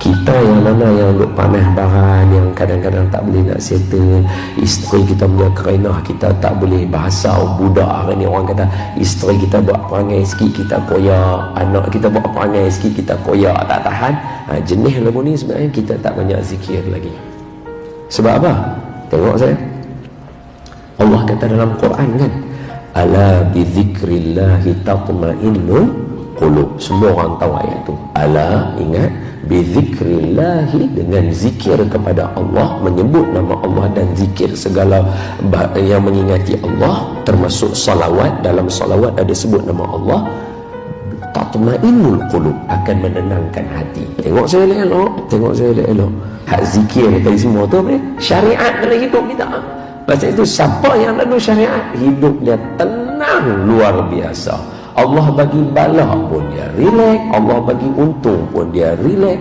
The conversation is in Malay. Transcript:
Kita yang mana yang duk panas baran, yang kadang-kadang tak boleh nak settle, isteri kita punya kerenah, kita tak boleh bahasa budak hari ni. Orang kata isteri kita buat perangai sikit kita koyak, anak kita buat perangai sikit kita koyak, tak tahan. Jenis lagu ni sebenarnya kita tak banyak zikir lagi. Sebab apa? Tengok saya, Allah kata dalam Quran kan, ala bi dzikrillahi tatma'innul qulub. Semua orang tahu ayat tu. Ala, ingat, bi dzikrillahi, dengan zikir kepada Allah, menyebut nama Allah dan zikir segala yang mengingati Allah, termasuk salawat. Dalam salawat ada sebut nama Allah. Tatma'innul qulub, akan menenangkan hati. Tengok saya elok, tengok saya elok. Hak zikir tadi semua tu apa? Syariat dalam hidup kita. Pasal itu siapa yang lalu syariat, hidup dia tenang luar biasa. Allah bagi bala pun dia relax, Allah bagi untung pun dia relax.